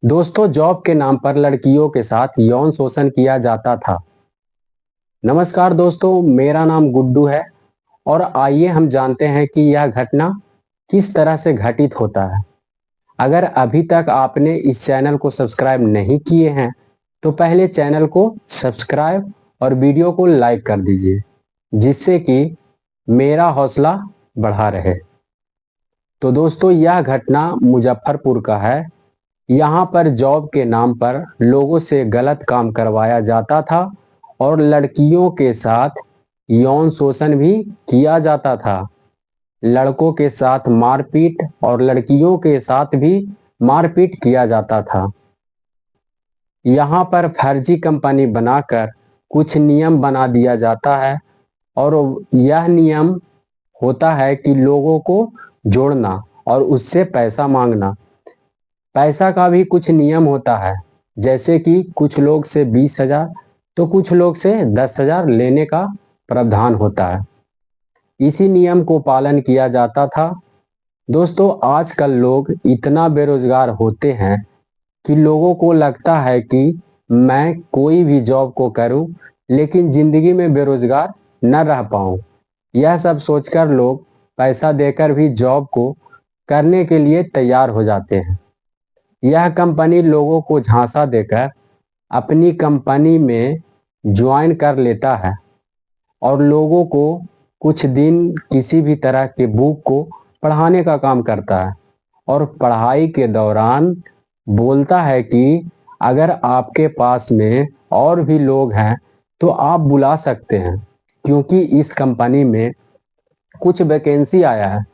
दोस्तों, जॉब के नाम पर लड़कियों के साथ यौन शोषण किया जाता था। नमस्कार दोस्तों, मेरा नाम गुड्डू है और आइए हम जानते हैं कि यह घटना किस तरह से घटित होता है। अगर अभी तक आपने इस चैनल को सब्सक्राइब नहीं किए हैं तो पहले चैनल को सब्सक्राइब और वीडियो को लाइक कर दीजिए, जिससे कि मेरा हौसला बढ़ा रहे। तो दोस्तों, यह घटना मुजफ्फरपुर का है। यहाँ पर जॉब के नाम पर लोगों से गलत काम करवाया जाता था और लड़कियों के साथ यौन शोषण भी किया जाता था। लड़कों के साथ मारपीट और लड़कियों के साथ भी मारपीट किया जाता था। यहाँ पर फर्जी कंपनी बनाकर कुछ नियम बना दिया जाता है और यह नियम होता है कि लोगों को जोड़ना और उससे पैसा मांगना। पैसा का भी कुछ नियम होता है, जैसे कि कुछ लोग से 20,000 तो कुछ लोग से 10,000 लेने का प्रावधान होता है। इसी नियम को पालन किया जाता था। दोस्तों, आजकल लोग इतना बेरोजगार होते हैं कि लोगों को लगता है कि मैं कोई भी जॉब को करूं लेकिन जिंदगी में बेरोजगार न रह पाऊं। यह सब सोचकर लोग पैसा देकर भी जॉब को करने के लिए तैयार हो जाते हैं। यह कंपनी लोगों को झांसा देकर अपनी कंपनी में ज्वाइन कर लेता है और लोगों को कुछ दिन किसी भी तरह के बुक को पढ़ाने का काम करता है और पढ़ाई के दौरान बोलता है कि अगर आपके पास में और भी लोग हैं तो आप बुला सकते हैं, क्योंकि इस कंपनी में कुछ वैकेंसी आया है।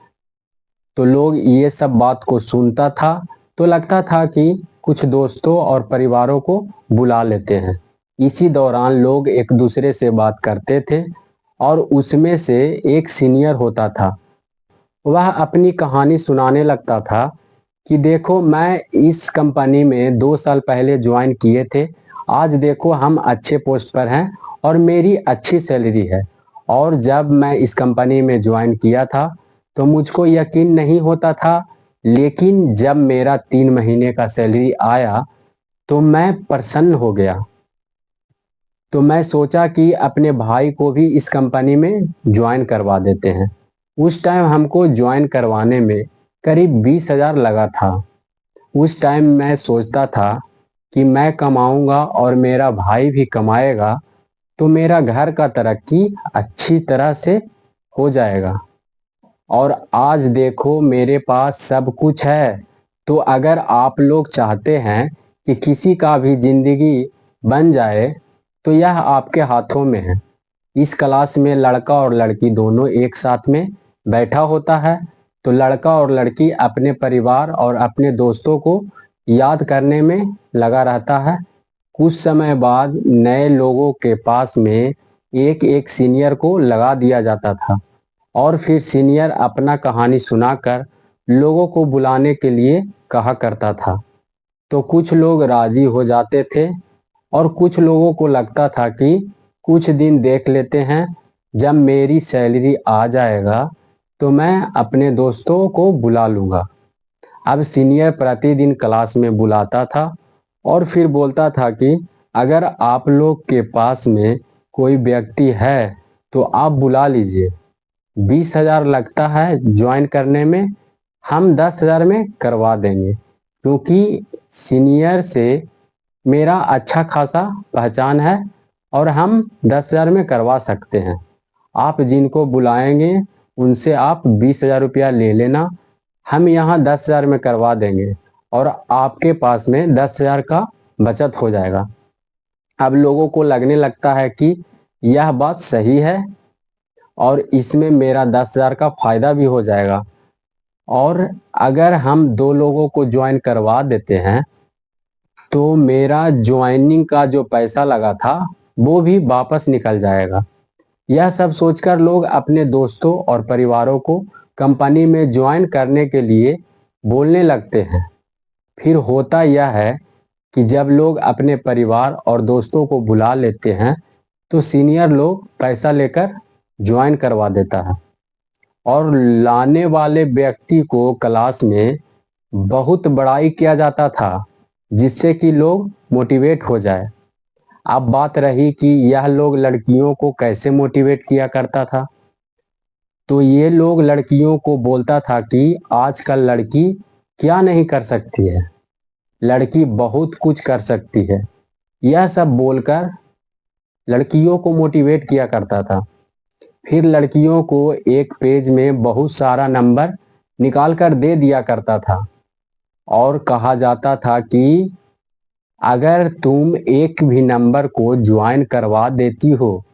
तो लोग ये सब बात को सुनता था तो लगता था कि कुछ दोस्तों और परिवारों को बुला लेते हैं। इसी दौरान लोग एक दूसरे से बात करते थे और उसमें से एक सीनियर होता था। वह अपनी कहानी सुनाने लगता था कि देखो, मैं इस कंपनी में 2 साल पहले ज्वाइन किए थे। आज देखो हम अच्छे पोस्ट पर हैं और मेरी अच्छी सैलरी है। और जब मैं इस कंपनी में ज्वाइन किया था तो मुझको यकीन नहीं होता था, लेकिन जब मेरा 3 महीने का सैलरी आया तो मैं प्रसन्न हो गया। तो मैं सोचा कि अपने भाई को भी इस कंपनी में ज्वाइन करवा देते हैं। उस टाइम हमको ज्वाइन करवाने में करीब 20,000 लगा था। उस टाइम मैं सोचता था कि मैं कमाऊंगा और मेरा भाई भी कमाएगा तो मेरा घर का तरक्की अच्छी तरह से हो जाएगा। और आज देखो मेरे पास सब कुछ है। तो अगर आप लोग चाहते हैं कि किसी का भी जिंदगी बन जाए तो यह आपके हाथों में है। इस क्लास में लड़का और लड़की दोनों एक साथ में बैठा होता है। तो लड़का और लड़की अपने परिवार और अपने दोस्तों को याद करने में लगा रहता है। कुछ समय बाद नए लोगों के पास में एक एक सीनियर को लगा दिया जाता था और फिर सीनियर अपना कहानी सुनाकर लोगों को बुलाने के लिए कहा करता था। तो कुछ लोग राजी हो जाते थे और कुछ लोगों को लगता था कि कुछ दिन देख लेते हैं, जब मेरी सैलरी आ जाएगा तो मैं अपने दोस्तों को बुला लूँगा। अब सीनियर प्रतिदिन क्लास में बुलाता था और फिर बोलता था कि अगर आप लोग के पास में कोई व्यक्ति है तो आप बुला लीजिए। 20,000 लगता है ज्वाइन करने में, हम 10,000 में करवा देंगे, क्योंकि सीनियर से मेरा अच्छा खासा पहचान है और हम 10,000 में करवा सकते हैं। आप जिनको बुलाएंगे उनसे आप 20,000 रुपया ले लेना, हम यहाँ 10,000 में करवा देंगे और आपके पास में 10,000 का बचत हो जाएगा। अब लोगों को लगने लगता है कि यह बात सही है और इसमें मेरा 10,000 का फायदा भी हो जाएगा। और अगर हम 2 लोगों को ज्वाइन करवा देते हैं तो मेरा ज्वाइनिंग का जो पैसा लगा था वो भी वापस निकल जाएगा। यह सब सोचकर लोग अपने दोस्तों और परिवारों को कंपनी में ज्वाइन करने के लिए बोलने लगते हैं। फिर होता यह है कि जब लोग अपने परिवार और दोस्तों को बुला लेते हैं तो सीनियर लोग पैसा लेकर ज्वाइन करवा देता है और लाने वाले व्यक्ति को क्लास में बहुत बड़ाई किया जाता था जिससे कि लोग मोटिवेट हो जाए। अब बात रही कि यह लोग लड़कियों को कैसे मोटिवेट किया करता था। तो ये लोग लड़कियों को बोलता था कि आजकल लड़की क्या नहीं कर सकती है, लड़की बहुत कुछ कर सकती है। यह सब बोलकर लड़कियों को मोटिवेट किया करता था। फिर लड़कियों को एक पेज में बहुत सारा नंबर निकाल कर दे दिया करता था और कहा जाता था कि अगर तुम एक भी नंबर को ज्वाइन करवा देती हो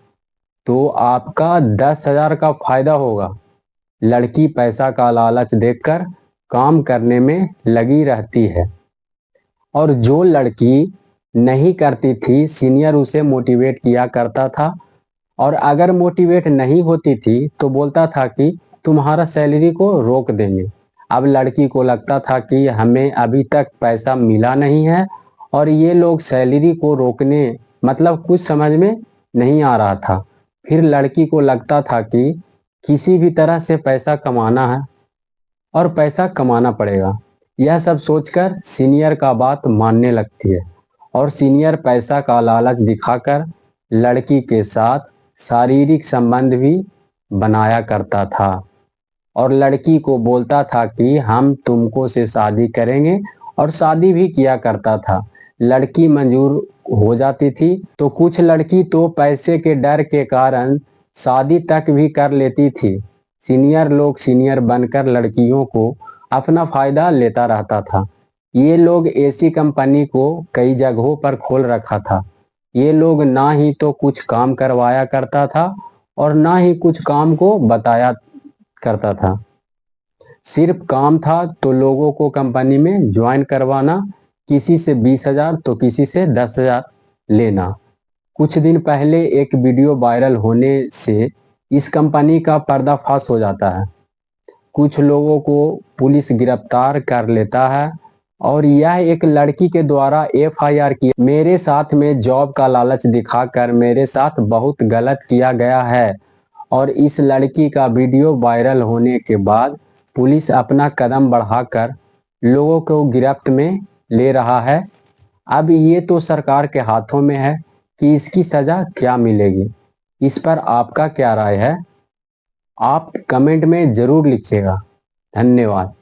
तो आपका 10,000 का फायदा होगा। लड़की पैसा का लालच देखकर काम करने में लगी रहती है और जो लड़की नहीं करती थी सीनियर उसे मोटिवेट किया करता था, और अगर मोटिवेट नहीं होती थी तो बोलता था कि तुम्हारा सैलरी को रोक देंगे। अब लड़की को लगता था कि हमें अभी तक पैसा मिला नहीं है और ये लोग सैलरी को रोकने मतलब कुछ समझ में नहीं आ रहा था। फिर लड़की को लगता था कि किसी भी तरह से पैसा कमाना है और पैसा कमाना पड़ेगा। यह सब सोचकर सीनियर का बात मानने लगती है और सीनियर पैसा का लालच दिखाकर लड़की के साथ शारीरिक संबंध भी बनाया करता था और लड़की को बोलता था कि हम तुमको से शादी करेंगे, और शादी भी किया करता था। लड़की मंजूर हो जाती थी तो कुछ लड़की तो पैसे के डर के कारण शादी तक भी कर लेती थी। सीनियर लोग सीनियर बनकर लड़कियों को अपना फायदा लेता रहता था। ये लोग ऐसी कंपनी को कई जगहों पर खोल रखा था। ये लोग ना ही तो कुछ काम करवाया करता था और ना ही कुछ काम को बताया करता था। सिर्फ काम था तो लोगों को कंपनी में ज्वाइन करवाना, किसी से 20,000 तो किसी से 10,000 लेना। कुछ दिन पहले एक वीडियो वायरल होने से इस कंपनी का पर्दाफाश हो जाता है। कुछ लोगों को पुलिस गिरफ्तार कर लेता है और यह एक लड़की के द्वारा एफआईआर की मेरे साथ में जॉब का लालच दिखाकर मेरे साथ बहुत गलत किया गया है, और इस लड़की का वीडियो वायरल होने के बाद पुलिस अपना कदम बढ़ाकर लोगों को गिरफ्त में ले रहा है। अब ये तो सरकार के हाथों में है कि इसकी सजा क्या मिलेगी। इस पर आपका क्या राय है? आप कमेंट में जरूर लिखिएगा। धन्यवाद।